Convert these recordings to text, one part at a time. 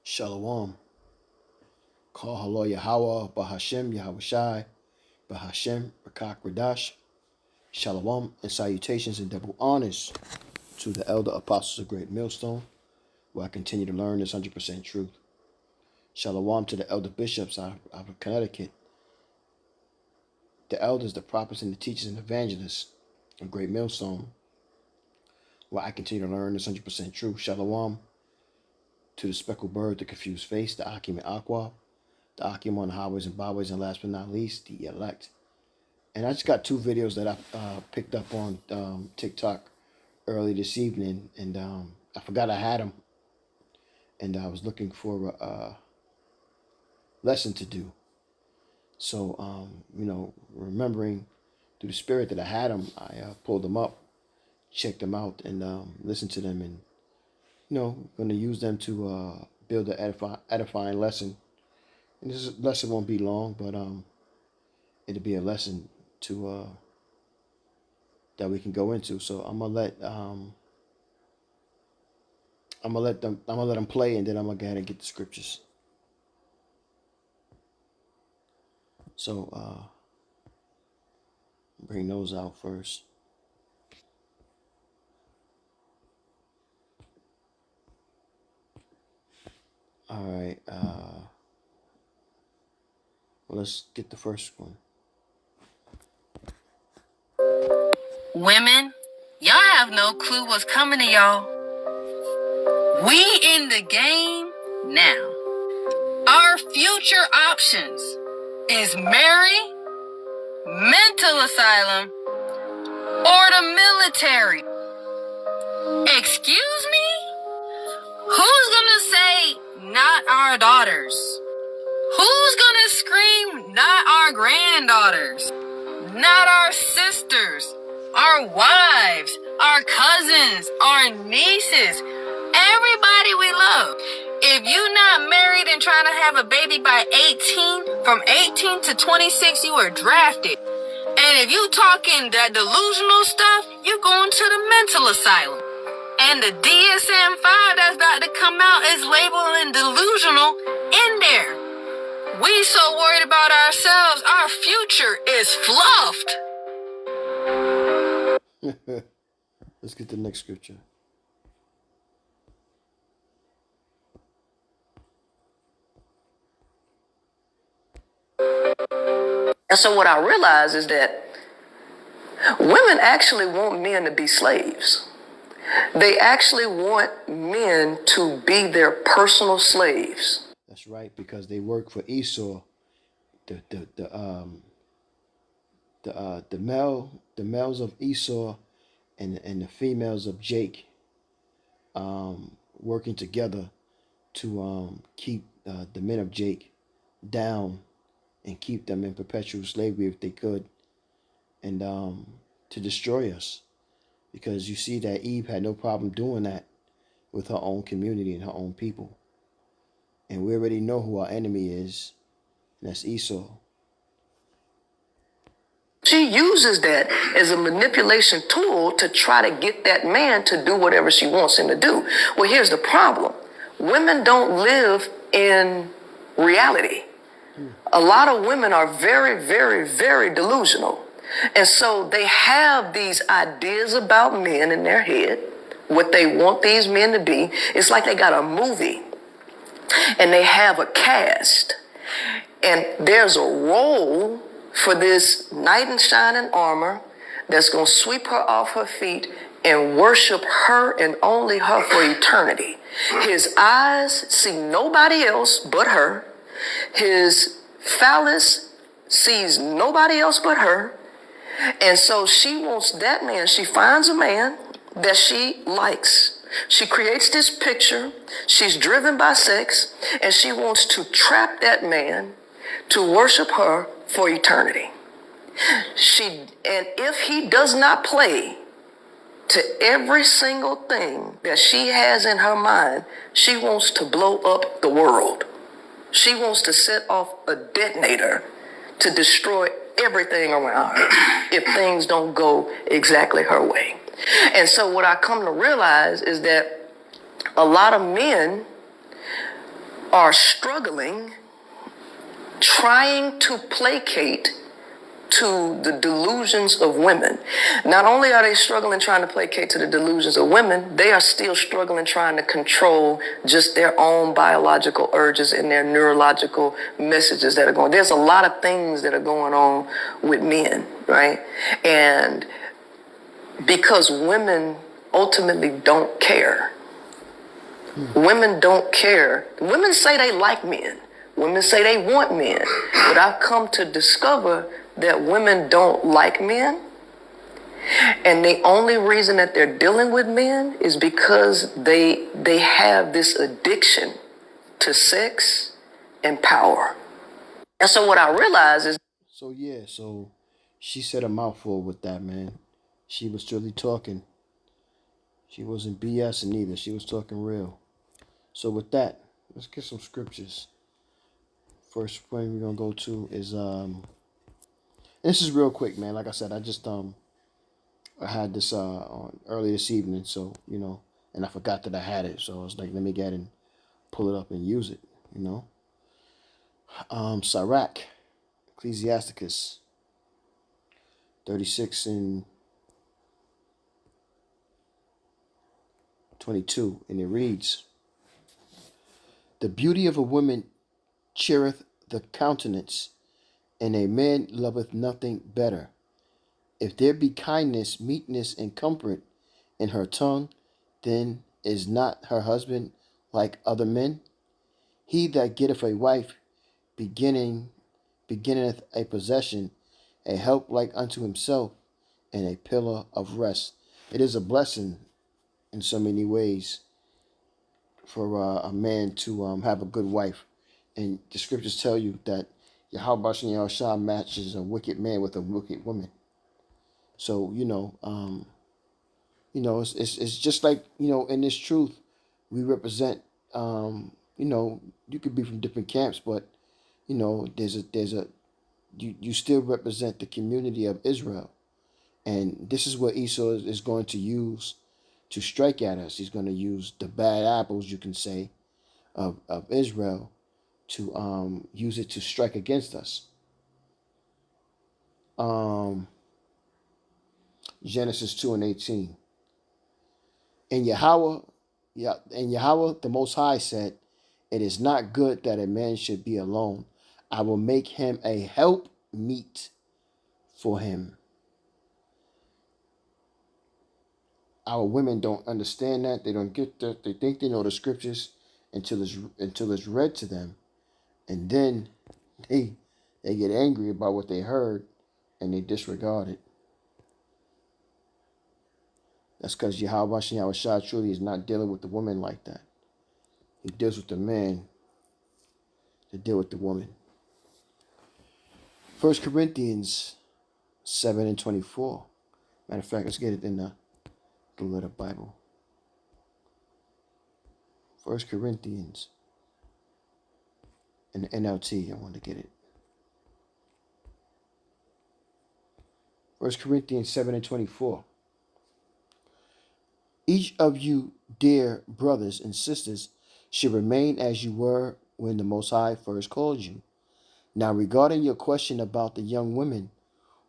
Shalom. Call Halo Yahweh, Bahashem, Yahweh Shai, Bahashem, Rakak Radash. Shalom and salutations and double honors to the elder apostles of Great Millstone, where I continue to learn this 100% truth. Shalom to the elder bishops out of Connecticut, the elders, the prophets, and the teachers and evangelists of Great Millstone, where I continue to learn this 100% truth. Shalom to the speckled bird, the confused face, the Akim and Aqua, the Akim on the highways and byways, and last but not least, the elect. And I just got two videos that I picked up on TikTok early this evening, and I forgot I had them, and I was looking for a lesson to do. So, remembering through the spirit that I had them, I pulled them up, checked them out, and listened to them, and going to use them to build an edifying lesson. And this lesson won't be long, but it'll be a lesson to that we can go into. So I'm gonna let them play, and then I'm gonna go ahead and get the scriptures. So bring those out first. All right. Let's get the first one. Women, y'all have no clue what's coming to y'all. We in the game now. Our future options is marry, mental asylum, or the military. Excuse me? Who's gonna say not our daughters? Who's gonna scream not our granddaughters? Not our sisters, our wives, our cousins, our nieces, everybody we love. If you're not married and trying to have a baby by 18, from 18 to 26, you are drafted. And if you talking that delusional stuff, you going to the mental asylum. And the DSM-5 that's about to come out is labeling delusional in there. We so worried about ourselves, our future is fluffed. Let's get the next scripture. And so what I realize is that women actually want men to be slaves. They actually want men to be their personal slaves. That's right, because they work for Esau, the males of Esau, and the females of Jake, working together to keep the men of Jake down and keep them in perpetual slavery if they could, and to destroy us. Because you see that Eve had no problem doing that with her own community and her own people. And we already know who our enemy is, and that's Esau. She uses that as a manipulation tool to try to get that man to do whatever she wants him to do. Well, here's the problem. Women don't live in reality. A lot of women are very, very, very delusional. And so they have these ideas about men in their head, what they want these men to be. It's like they got a movie and they have a cast, and there's a role for this knight in shining armor that's going to sweep her off her feet and worship her and only her for eternity. His eyes see nobody else but her. His phallus sees nobody else but her. And so she wants that man. She finds a man that she likes. She creates this picture. She's driven by sex, and she wants to trap that man to worship her for eternity. And if he does not play to every single thing that she has in her mind, she wants to blow up the world. She wants to set off a detonator to destroy everything around her if things don't go exactly her way. And so what I come to realize is that a lot of men are struggling, trying to placate to the delusions of women. Not only are they struggling trying to placate to the delusions of women, they are still struggling trying to control just their own biological urges and their neurological messages that are going. There's a lot of things that are going on with men, right? And because women ultimately don't care. Women don't care. Women say they like men. Women say they want men. But I've come to discover that women don't like men. And the only reason that they're dealing with men is because they have this addiction to sex and power. And so what I realize is... So she said a mouthful with that, man. She was truly talking. She wasn't BSing either. She was talking real. So with that, let's get some scriptures. First point we're gonna go to is this is real quick, man. Like I said, I just I had this on early this evening, so and I forgot that I had it. So I was like, let me get and pull it up and use it, Sirach, Ecclesiasticus 36 and 22, and it reads, "The beauty of a woman cheereth the countenance, and a man loveth nothing better. If there be kindness, meekness, and comfort in her tongue, then is not her husband like other men? He that getteth a wife beginneth a possession, a help like unto himself, and a pillar of rest." It is a blessing in so many ways for a man to have a good wife. And the scriptures tell you that Yahweh Shah matches a wicked man with a wicked woman. So, it's just like, in this truth, we represent, you could be from different camps, but, you still represent the community of Israel. And this is what Esau is going to use to strike at us. He's going to use the bad apples, you can say, of Israel to use it to strike against us. Genesis 2 and 18. And Yahweh the Most High said, "It is not good that a man should be alone. I will make him a help meet for him." Our women don't understand that. They don't get that. They think they know the scriptures until it's read to them, and then they get angry about what they heard and they disregard it. That's because Yahweh Shah truly is not dealing with the woman like that. He deals with the man to deal with the woman. 1 Corinthians 7 and 24. Matter of fact, let's get it in the letter Bible. 1 Corinthians in the NLT. I want to get it. 1 Corinthians 7 and 24. "Each of you, dear brothers and sisters, should remain as you were when the Most High first called you. Now, regarding your question about the young women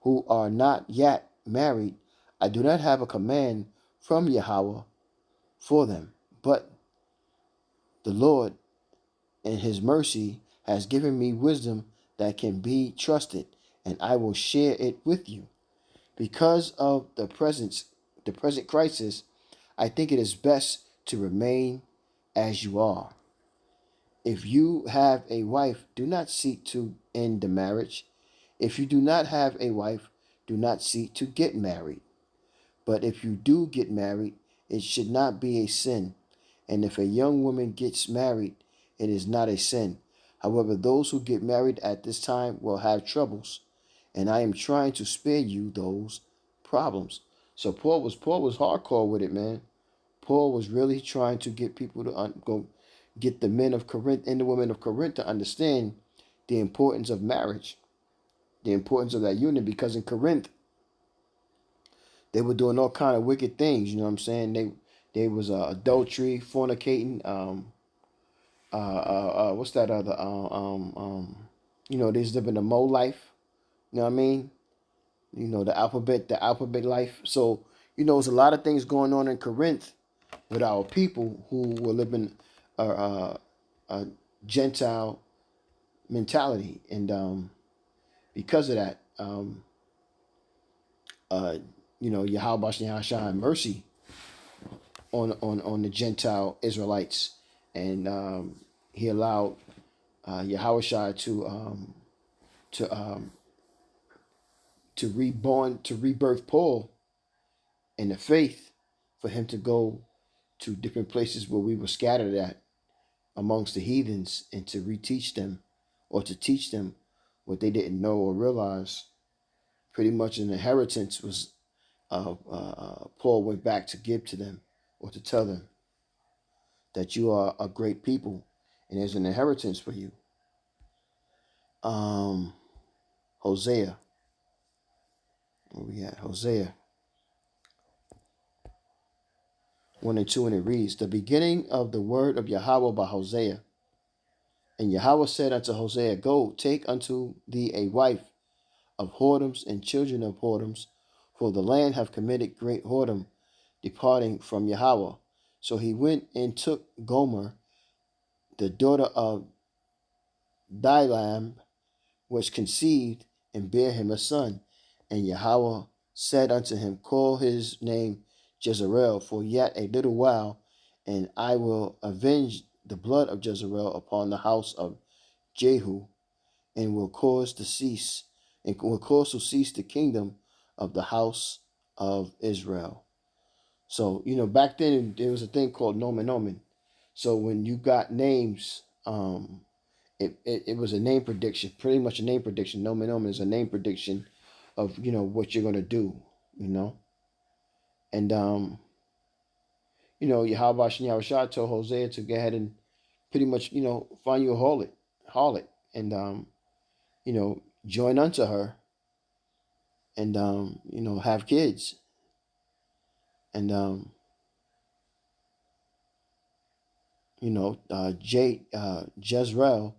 who are not yet married, I do not have a command from Yahweh for them, but the Lord in his mercy has given me wisdom that can be trusted, and I will share it with you. Because of the present crisis, I think it is best to remain as you are. If you have a wife, do not seek to end the marriage. If you do not have a wife, do not seek to get married. But if you do get married, it should not be a sin. And if a young woman gets married, it is not a sin. However, those who get married at this time will have troubles, and I am trying to spare you those problems." So Paul was hardcore with it, man. Paul was really trying to get people to get the men of Corinth and the women of Corinth to understand the importance of marriage, the importance of that union, because in Corinth, they were doing all kind of wicked things. You know what I'm saying? They was adultery, fornicating, what's that other there's living the Mo life. You know what I mean? The alphabet life. So, there's a lot of things going on in Corinth with our people who were living a Gentile mentality, and because of that, Yahweh shine mercy on the Gentile Israelites, and he allowed Yahweh to rebirth Paul in the faith, for him to go to different places where we were scattered at amongst the heathens, and to reteach them, or to teach them what they didn't know or realize. Pretty much an inheritance was Paul went back to give to them, or to tell them that you are a great people and there's an inheritance for you. Hosea. Where we at? Hosea 1 and 2, and it reads, the beginning of the word of Yahweh by Hosea. And Yahweh said unto Hosea, go, take unto thee a wife of whoredoms and children of whoredoms, for the land have committed great whoredom, departing from Yahweh. So he went and took Gomer, the daughter of Dilam, which conceived and bare him a son. And Yahweh said unto him, call his name Jezreel, for yet a little while, and I will avenge the blood of Jezreel upon the house of Jehu, and will cause to cease the kingdom of the house of Israel. So, back then there was a thing called nomen omen. So when you got names, it was a name prediction, pretty much a name prediction. Nomen omen is a name prediction of, what you're going to do, And, Yahweh Shah told Hosea to go ahead and pretty much, find you a harlot, and, join unto her, and, have kids. And, Jezreel,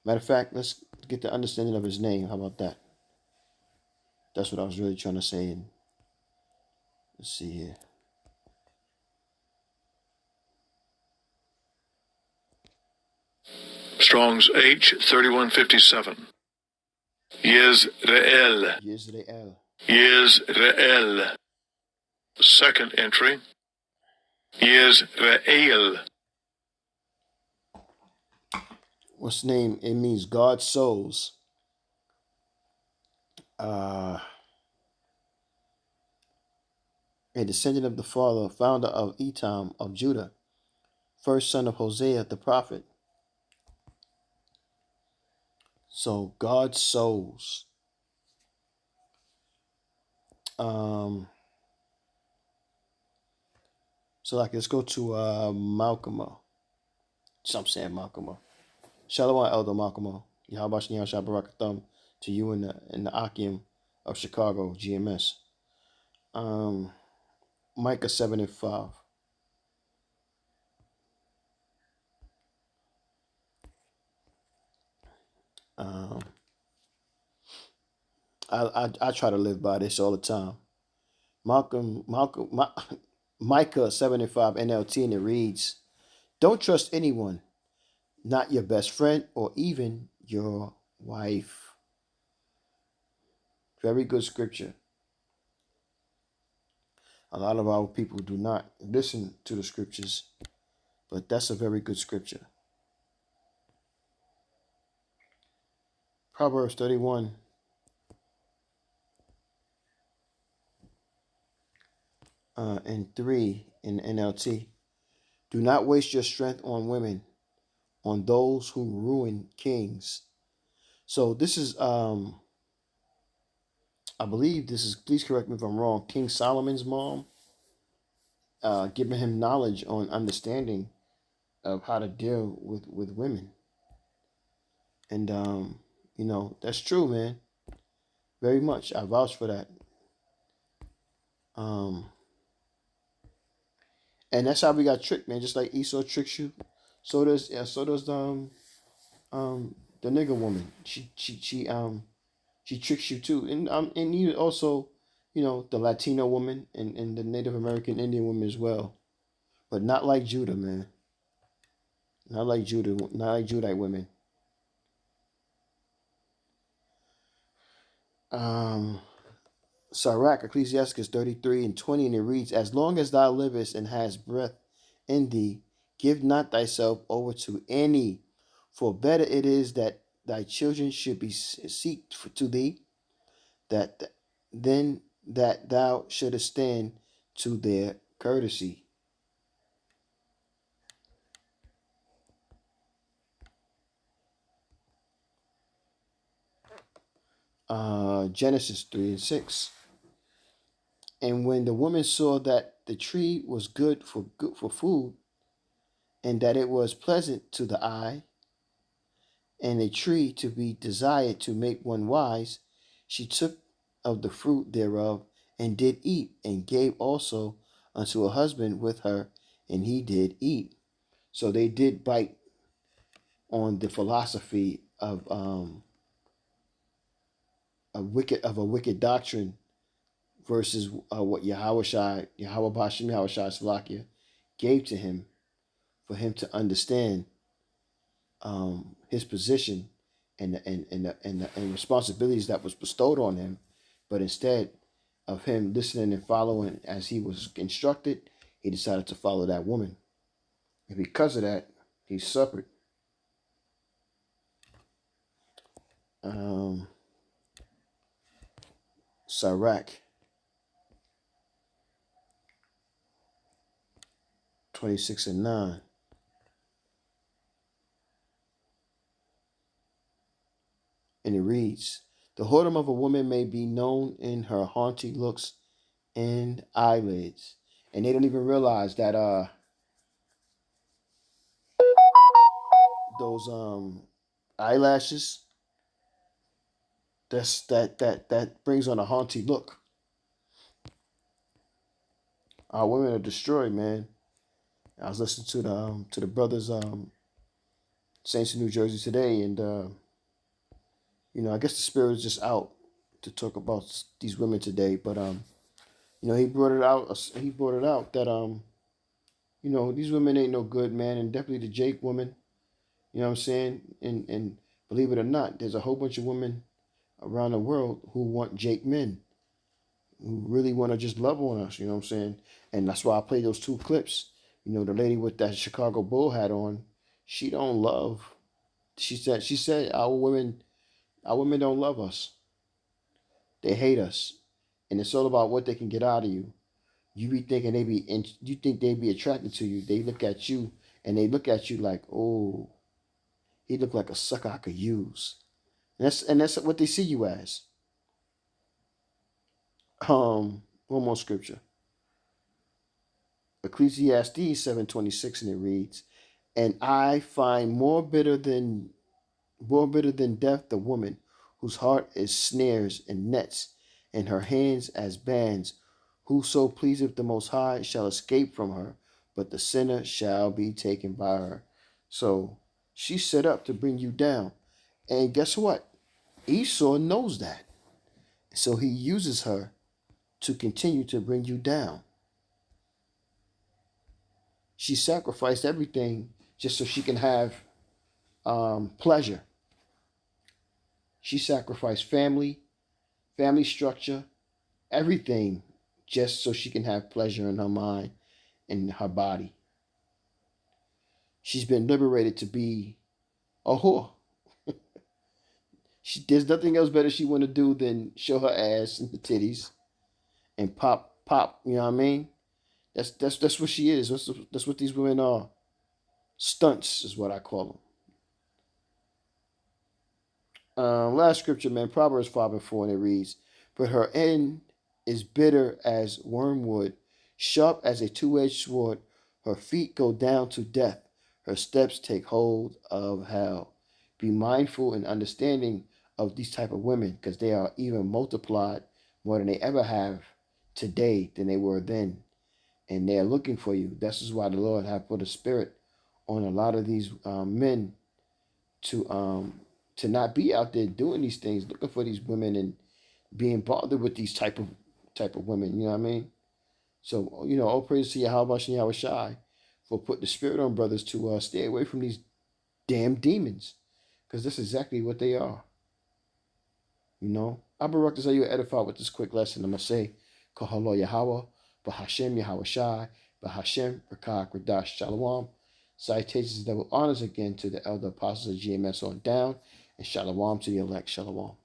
matter of fact, let's get the understanding of his name. How about that? That's what I was really trying to say. And let's see here. Strong's H3157. Yezreel. Yisrael. Yezreel. Second entry. Yezreel. What's the name? It means God sows. A descendant of the father, founder of Etam of Judah, first son of Hosea the prophet. So God sows. So let's go to Malcolm. I'm saying Malcolm. Shalom, Elder Malcolm. Yahweh Shabbat Barakatham to you in the Akim of Chicago, GMS. Micah 7 and 5. I try to live by this all the time. Micah 7 and 5 NLT, and it reads, don't trust anyone, not your best friend or even your wife. Very good scripture. A lot of our people do not listen to the scriptures, but that's a very good scripture. Proverbs 31. And 3 in NLT. Do not waste your strength on women, on those who ruin kings. So this is, I believe this is, please correct me if I'm wrong, King Solomon's mom, giving him knowledge on understanding of how to deal with women. And, that's true, man. Very much. I vouch for that. And that's how we got tricked, man. Just like Esau tricks you, So does the nigger woman. She tricks you too, and you also, the Latino woman and the Native American Indian woman as well, but not like Judah, man. Not like Judah, not like Judite women. Um, Sirach, Ecclesiasticus 33:20, and it reads, "As long as thou livest and hast breath in thee, give not thyself over to any, for better it is that thy children should be seek to thee, that then that thou shouldest stand to their courtesy." Genesis 3:6. And when the woman saw that the tree was good for food, and that it was pleasant to the eye, and a tree to be desired to make one wise, she took of the fruit thereof, and did eat, and gave also unto her husband with her, and he did eat. So they did bite on the philosophy of a wicked doctrine versus what Yahweh Bashim Salakia gave to him for him to understand his position and responsibilities that was bestowed on him, but instead of him listening and following as he was instructed, he decided to follow that woman, and because of that, he suffered. Sirach 26:9. And it reads, "The whoredom of a woman may be known in her haughty looks and eyelids." And they don't even realize that those eyelashes, that brings on a haughty look. Our women are destroyed, man. I was listening to the brothers Saints in New Jersey today, and I guess the spirit is just out to talk about these women today. But he brought it out. He brought it out that these women ain't no good, man, and definitely the Jake woman. You know what I'm saying? And believe it or not, there's a whole bunch of women around the world who want Jake men, who really want to just love on us. You know what I'm saying? And that's why I played those two clips. The lady with that Chicago Bull hat on, she don't love. She said our women don't love us. They hate us, and it's all about what they can get out of you. You be thinking you think they be attracted to you. They look at you and they look at you like, oh, he look like a sucker I could use. And that's what they see you as. One more scripture. Ecclesiastes 7:26, and it reads, "And I find more bitter than death the woman whose heart is snares and nets, and her hands as bands. Whoso pleaseth the Most High shall escape from her, but the sinner shall be taken by her." So she's set up to bring you down. And guess what? Esau knows that. So he uses her to continue to bring you down. She sacrificed everything just so she can have pleasure. She sacrificed family structure, everything, just so she can have pleasure in her mind and her body. She's been liberated to be a whore. There's nothing else better she want to do than show her ass and the titties and pop. You know what I mean? That's what she is. That's what these women are. Stunts is what I call them. Last scripture, man, Proverbs 5:4, and it reads, "But her end is bitter as wormwood, sharp as a two-edged sword. Her feet go down to death. Her steps take hold of hell." Be mindful and understanding of these type of women, because they are even multiplied more than they ever have today than they were then. And they're looking for you. This is why the Lord have put a spirit on a lot of these men to not be out there doing these things, looking for these women and being bothered with these type of women. You know what I mean? So all praise to Yahweh and Yahweh Shai for putting the spirit on brothers to stay away from these damn demons, because that's exactly what they are. I Barak to say you edify with this quick lesson. I'm gonna say, Kahalo Yahweh, Bahashem Yahweh Shai, Bahashem Rakah Kradash Shalom. Citations that will honors again to the elder apostles of GMS on down, and Shalom to the elect. Shalom.